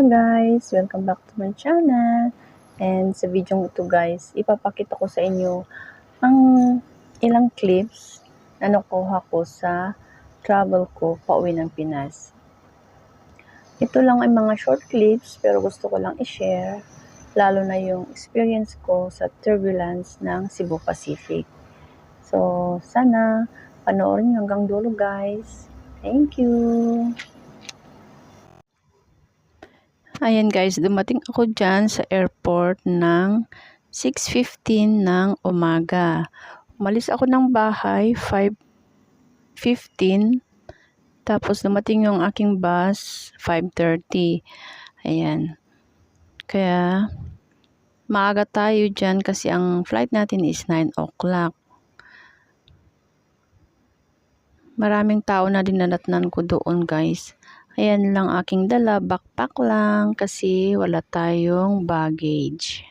guys! Welcome back to my channel. And sa video ito guys, ipapakita ko sa inyo ang ilang clips na nakuha ko sa travel ko pauwi ng Pinas. Ito lang ay mga short clips pero gusto ko lang i-share, lalo na yung experience ko sa turbulence ng Cebu Pacific. So sana panoorin nyo hanggang dulo guys. Thank you! Ayan guys, dumating ako dyan sa airport ng 6:15 ng umaga. Umalis ako ng bahay 5:15. Tapos dumating yung aking bus 5:30. Ayan. Kaya maaga tayo dyan kasi ang flight natin is 9 o'clock. Maraming tao na dinanatnan ko doon guys. Ayan lang aking dala, backpack lang kasi wala tayong baggage.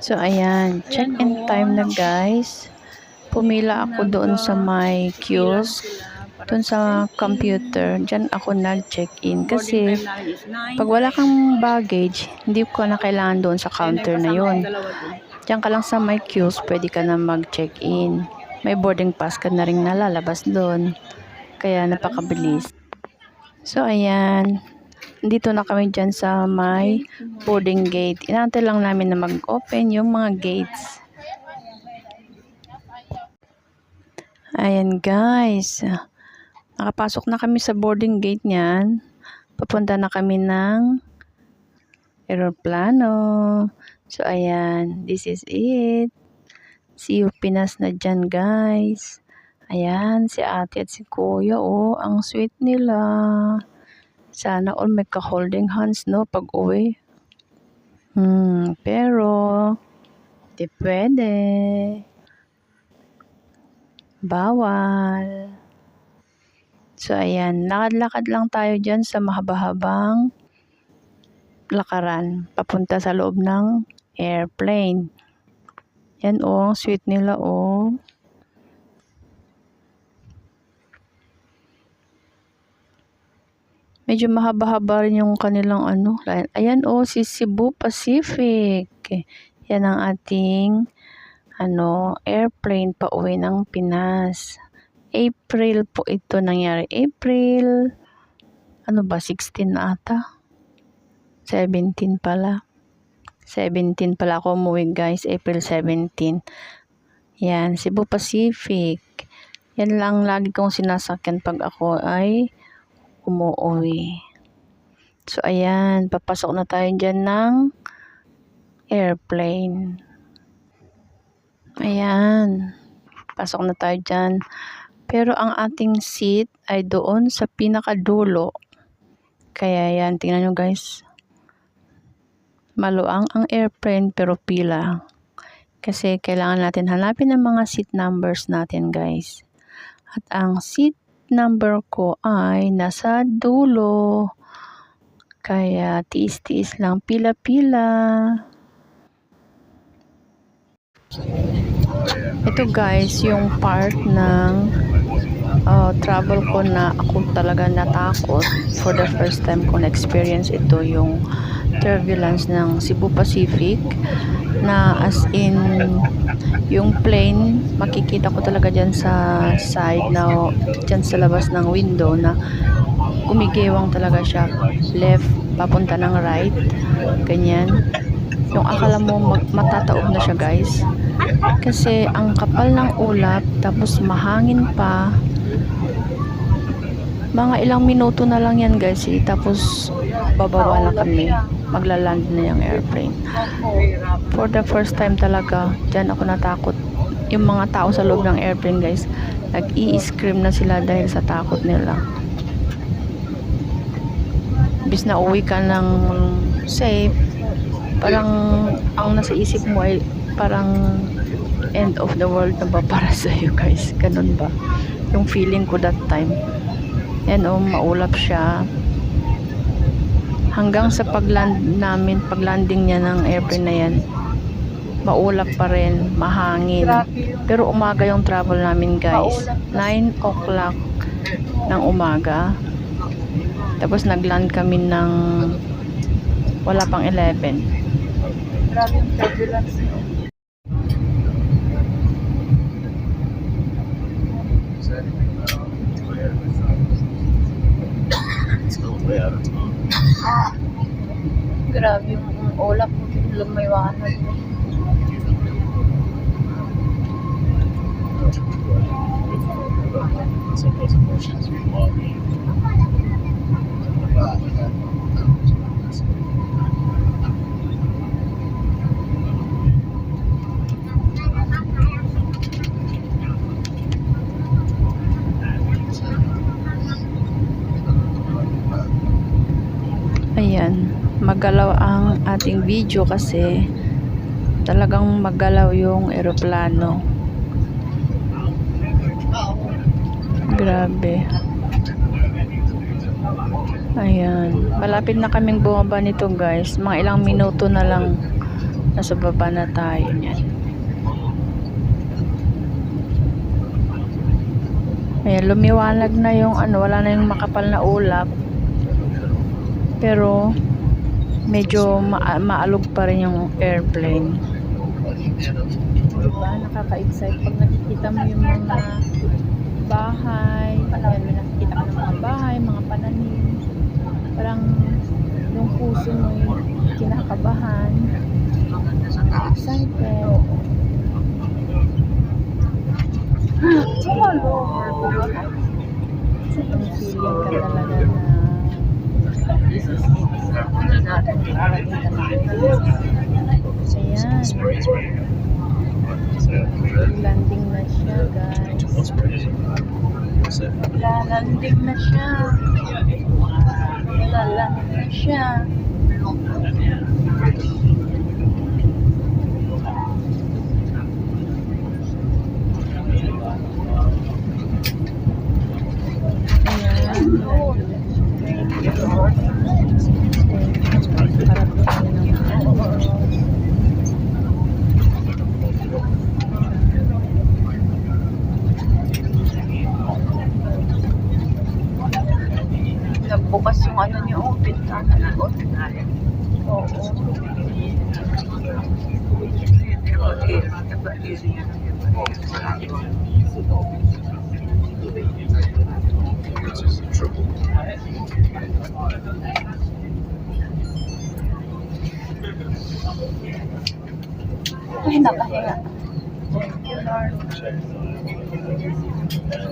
So ayan, check-in time na guys. Pumila ako doon sa may kiosk, doon sa computer. Diyan ako nag-check-in kasi pag wala kang baggage, hindi ko na kailangan doon sa counter na yun. Diyan ka lang sa may kiosk, pwede ka na mag-check-in. May boarding pass ka na rin nalalabas doon. Kaya napakabilis. So, ayan. Dito na kami dyan sa may boarding gate. Inaantay lang namin na mag-open yung mga gates. Ayan, guys. Nakapasok na kami sa boarding gate niyan. Papunta na kami ng aeroplano. So, ayan. This is it. See you Pinas na dyan, guys. Ayan, si ate at si kuya, oh, ang sweet nila. Sana all may ka-holding hands, no, pag uwi. Pero, di pwede. Bawal. So, ayan, lakad-lakad lang tayo dyan sa mahaba-habang lakaran, papunta sa loob ng airplane. Yan, oh, sweet nila, oh. Medyo mahaba-haba rin yung kanilang line. Ayan oh, si Cebu Pacific. Yan ang ating airplane pa uwi ng Pinas. April po ito nangyari. April 16 ata? 17 pala. 17 pala ako umuwi guys. April 17. Yan, Cebu Pacific. Yan lang lagi kong sinasakyan pag ako ay umuwi. So, ayan. Papasok na tayo dyan ng airplane. Ayan. Pasok na tayo dyan. Pero ang ating seat ay doon sa pinakadulo. Kaya yan. Tingnan nyo guys. Maluang ang airplane pero pila. Kasi kailangan natin hanapin ang mga seat numbers natin guys. At ang seat number ko ay nasa dulo. Kaya tiis-tiis lang, pila-pila. Ito guys, yung part ng travel ko na ako talaga natakot. For the first time ko na-experience ito, yung turbulence ng Cebu Pacific. Na as in, yung plane, makikita ko talaga dyan sa side na, dyan sa labas ng window na gumigewang talaga siya. Left, papunta ng right. Ganyan. Yung akala mo matataob na siya guys. Kasi ang kapal ng ulap, tapos mahangin pa. Mga ilang minuto na lang yan guys eh. Tapos bababa na kami. Maglaland na yung airplane. For the first time talaga, dyan ako natakot. Yung mga tao sa loob ng airplane guys, nag-i-scream na sila dahil sa takot nila. Bis na uwi ka ng safe, parang ang nasa isip mo ay parang end of the world na ba para sa'yo guys. Ganun ba? Yung feeling ko that time. Yan oh, maulap siya. Hanggang sa paglanding niya ng airplane na yan, maulap pa rin, mahangin. Pero umaga yung travel namin guys. 9 o'clock ng umaga. Tapos nagland kami ng Wala pang 11. Grabe yung turbulence niyo. Grabe yung ulap mo. Lumaywanag. Ayan, magalaw ang ating video kasi talagang magalaw yung eroplano. Grabe. Ayan, malapit na kaming bumaba nito guys. Mga ilang minuto na lang nasa baba na tayo niyan. Ayan, lumiwanag na yung wala na yung makapal na ulap. Pero medyo maalog pa rin yung airplane. Diba? Nakaka-excite pag nakikita mo yung mga bahay. Ayan, may nakikita ka ng mga bahay, mga pananim. Parang yung puso mo yung kinakabahan. Excited. Ang feeling ka talaga na this is it. Ayan. Landing na siya, guys. Landing na siya. Landing na siya. Nagbukas yung niya, bintana na. Oo. Ay, nakahinga. Thank you, Lord.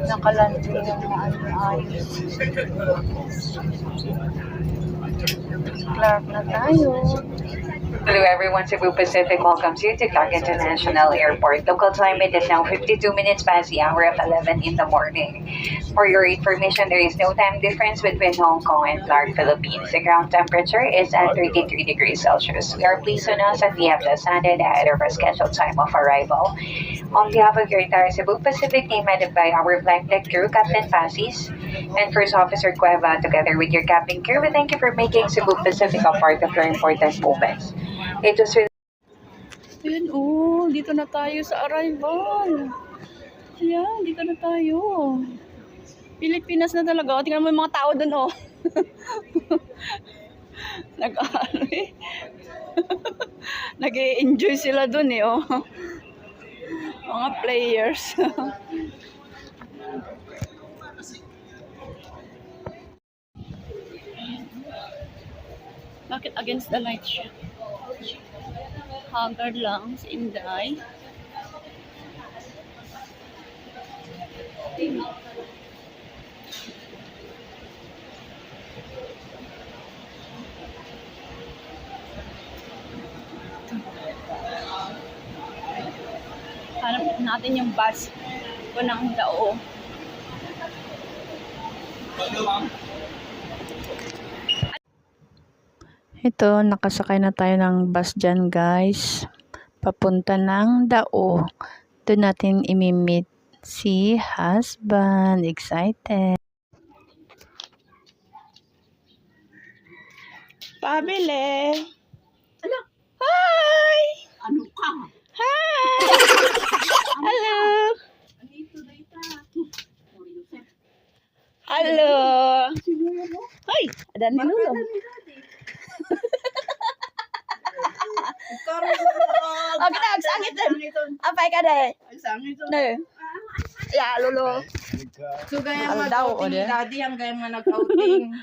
Nakalanding yung ayos. Clark na tayo. Hello everyone, Cebu Pacific welcomes you to Clark International Airport. Local time it is now 52 minutes past the hour of 11 in the morning. For your information, there is no time difference between Hong Kong and Clark, Philippines. The ground temperature is at 33 degrees Celsius. We are pleased to announce that we have just landed ahead of our scheduled time of arrival. On behalf of your entire Cebu Pacific team, headed by our flight deck crew, Captain Pasis, and First Officer Cueva, together with your cabin crew, we thank you for making Cebu Pacific a part of your important moments. It was really Ayan, dito na tayo sa arrival. Ayan, dito na tayo. Pilipinas na talaga. Tingnan mo yung mga tao dun, Nag-ano eh. Nag-i-enjoy sila dun Mga players. Bakit against the light siya? Haggard lang si Inday. Hanap natin yung bus ko ng Dao. Ito, nakasakay na tayo ng bus dyan, guys. Papunta ng Dao. Doon natin imimit si husband. Excited. Pabili. Ano? Hi! Ano ka? Hi! Hello! Hello! Hi! Adan ni Lolo. Ang ganda, sangit din. Apay ka de. No. Ya, lolo. So gaya Mahal daw, mag-outing o, di? ni daddy, ang gaya nga nag-outing.